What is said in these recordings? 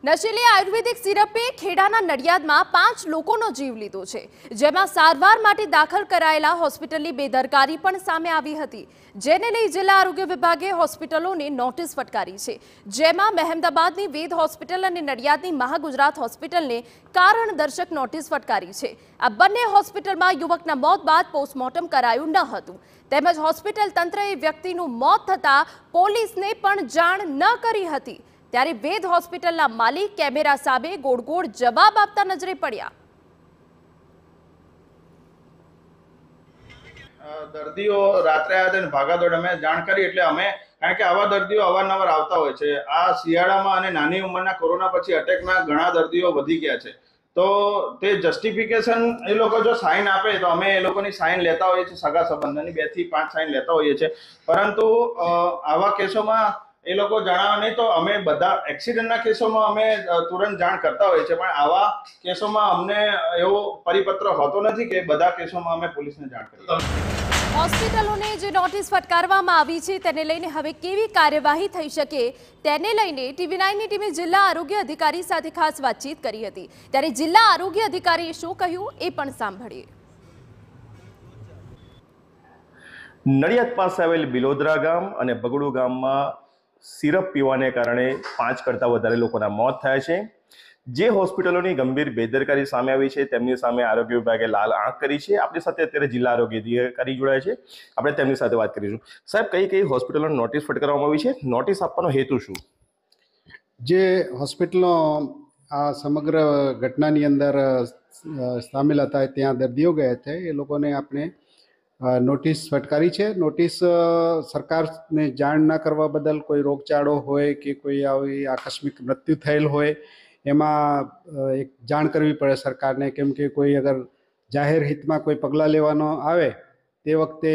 નશીલી આયુર્વેદિક સિરપે ખેડાના નડિયાદમાં 5 લોકોનો જીવ લીધો છે, જેમાં સારવાર માટે દાખલ કરાયેલા હોસ્પિટલની બેદરકારી પણ સામે આવી હતી, જેને લઈ જિલ્લા આરોગ્ય વિભાગે હોસ્પિટલોને નોટિસ ફટકારી છે, જેમાં મહેમદાબાદની વેદ હોસ્પિટલ અને નડિયાદની મહાગુજરાત હોસ્પિટલને કારણદર્શક નોટિસ ફટકારી છે। આ બંને હોસ્પિટલમાં યુવકના મોત બાદ પોસ્ટમોર્ટમ કરાયું ન હતું, તેમજ હોસ્પિટલ તંત્રએ વ્યક્તિનું મોત થતા પોલીસને પણ જાણ ન કરી હતી। ત્યારે વેદ હોસ્પિટલના માલિક કેમેરા સામે ગોળ જવાબ આપતા નજરે પડ્યા। દર્દીઓ રાત્રે આવ્યા હતા ભાગાદોડ અમે જાણ કરી એટલે અમે કારણ કે આવા દર્દીઓ અવારનવાર આવતા હોય છે। આ શિયાળામાં અને નાની ઉંમરના કોરોના પછી અટેકના ઘણા દર્દીઓ વધી ગયા છે, તો તે જસ્ટિફિકેશન એ લોકો જો સાઇન આપે તો અમે એ લોકોની સાઇન લેતા હોઈએ છીએ, સગા સંબંધની 2 થી 5 સાઇન લેતા હોઈએ છીએ, પરંતુ આવા કેસોમાં એ લોકો જણાવે નહીં તો અમે બધા એક્સિડન્ટના કેસોમાં અમે તુરંત જાણ કરતા હોઈએ છીએ, પણ આવા કેસોમાં અમને એવો પરિપત્ર હોતો નથી કે બધા કેસોમાં અમે પોલીસને જાણ કરીએ। હોસ્પિટલોને જે નોટિસ ફટકારવામાં આવી છે તેને લઈને હવે કેવી કાર્યવાહી થઈ શકે તેને લઈને TV9ની ટીમે જિલ્લા આરોગ્ય અધિકારી સાથે ખાસ વાતચીત કરી હતી, ત્યારે જિલ્લા આરોગ્ય અધિકારીએ શું કહ્યું એ પણ સાંભળીએ। નડિયાદ પાસે આવેલ બિલોદરા ગામ અને બગડુ ગામમાં સિરપ પીવાને કારણે 5 કરતાં વધારે લોકોના મોત થયા છે। જે હોસ્પિટલોની ગંભીર બેદરકારી સામે આવી છે તેમની સામે આરોગ્ય વિભાગે લાલ આંખ કરી છે। આપણી સાથે અત્યારે જિલ્લા આરોગ્ય અધિકારી જોડાયા છે, આપણે તેમની સાથે વાત કરીશું। સાહેબ, કઈ હોસ્પિટલોને નોટિસ ફટકારવામાં આવી છે, નોટિસ આપવાનો હેતુ શું? જે હોસ્પિટલો આ સમગ્ર ઘટનાની અંદર સામેલ હતા, ત્યાં દર્દીઓ ગયા છે, એ લોકોને આપણે નોટિસ ફટકારી છે। નોટિસ સરકારને જાણ ના કરવા બદલ, કોઈ રોગચાળો હોય કે કોઈ આવી આકસ્મિક મૃત્યુ થયેલ હોય એમાં એક જાણ કરવી પડે સરકારને, કેમ કે કોઈ અગર જાહેર હિતમાં કોઈ પગલાં લેવાનો આવે તે વખતે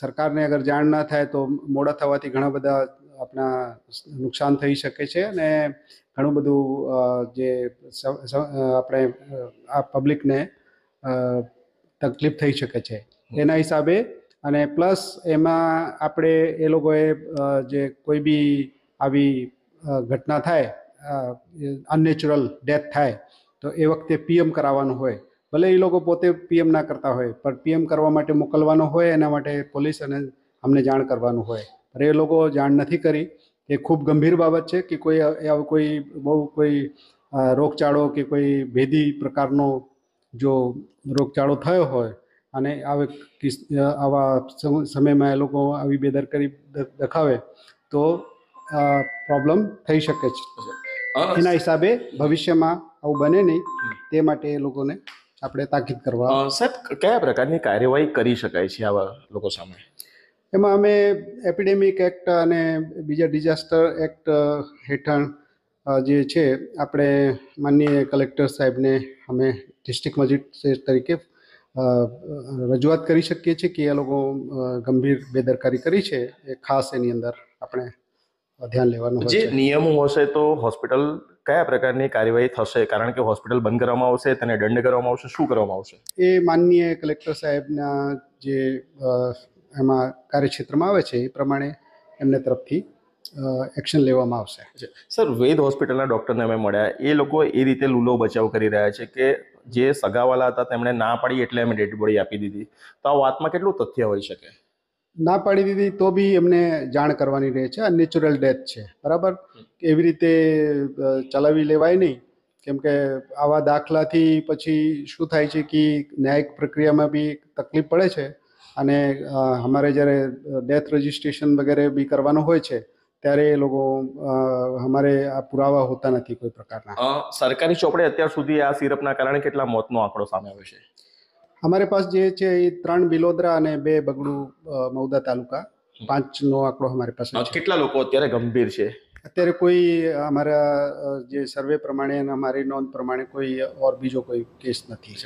સરકારને અગર જાણ ના થાય તો મોડા થવાથી ઘણા બધા આપણા નુકસાન થઈ શકે છે અને ઘણું બધું જે આપણે આ પબ્લિકને તકલીફ થઈ શકે છે। એના હિસાબે અને પ્લસ એમાં આપણે એ લોકોએ જે કોઈ બી આવી ઘટના થાય, અનનેચરલ ડેથ થાય તો એ વખતે PM કરાવવાનું હોય, ભલે એ લોકો પોતે PM ના કરતા હોય પણ PM કરવા માટે મોકલવાનો હોય, એના માટે પોલીસ અને અમને જાણ કરવાનું હોય, પણ એ લોકો જાણ નથી કરી। એ ખૂબ ગંભીર બાબત છે કે કોઈ બહુ કોઈ રોગચાળો કે કોઈ ભેદી પ્રકારનો જો રોગચાળો થયો હોય અને આવા સમયમાં એ લોકો આવી બેદરકારી દેખાવે તો પ્રોબ્લેમ થઈ શકે છે। એના હિસાબે ભવિષ્યમાં આવું બને નહીં તે માટે એ લોકોને આપણે તાકીદ કરવા। સાહેબ, કયા પ્રકારની કાર્યવાહી કરી શકાય છે આવા લોકો સામે? એમાં અમે એપિડેમિક એક્ટ અને બીજા ડિઝાસ્ટર એક્ટ હેઠળ જે છે આપણે માનનીય કલેક્ટર સાહેબને અમે ડિસ્ટ્રિક્ટ મેજિસ્ટ્રેટ તરીકે રજૂઆત કરી શકીએ છીએ કે એ લોકો ગંભીર બેદરકારી કરી છે, એ ખાસ એની અંદર આપણે ધ્યાન લેવાનું જે હોય છે। નિયમો હશે તો હોસ્પિટલ કયા પ્રકારની કાર્યવાહી થશે, કારણ કે હોસ્પિટલ બંધ કરવામાં આવશે, તેને દંડ કરવામાં આવશે, શું કરવામાં આવશે? એ માનનીય કલેક્ટર સાહેબના જે એમાં કાર્યક્ષેત્રમાં આવે છે એ પ્રમાણે એમને તરફથી એક્શન લેવામાં આવશે। સર, વેદ હોસ્પિટલના ડૉક્ટરને અમે મળ્યા, એ લોકો એ રીતે લૂલો બચાવ કરી રહ્યા છે કે જે સગાવાલા હતા તેમણે ના પાડી એટલે અમે ડેડ બોડી આપી દીધી, તો આ વાતમાં કેટલું તથ્ય હોઈ શકે? ના પાડી દીધી તો બી એમને જાણ કરવાની રહે છે। અનનેચરલ ડેથ છે, બરાબર, એવી રીતે ચલાવી લેવાય નહીં, કેમ કે આવા દાખલાથી પછી શું થાય છે કે ન્યાયિક પ્રક્રિયામાં બી તકલીફ પડે છે અને અમારે જ્યારે ડેથ રજિસ્ટ્રેશન વગેરે બી કરવાનું હોય છે ત્યારે એ લોકો અમારે આ પુરાવા હોતા નથી કોઈ પ્રકારના। સરકારી ચોપડે અત્યાર સુધી આ સિરપના કારણે કેટલા મોતનો આંકડો સામે આવ્યો છે? અમારે પાસે જે છે એ 3 બિલોદરા અને 2 બગડુ મૌદા તાલુકા, 5નો આંકડો અમારી પાસે છે। કેટલા લોકો અત્યારે ગંભીર છે? અત્યારે કોઈ અમારા જે સર્વે પ્રમાણે અને અમારી નોંધ પ્રમાણે કોઈ બીજો કોઈ કેસ નથી।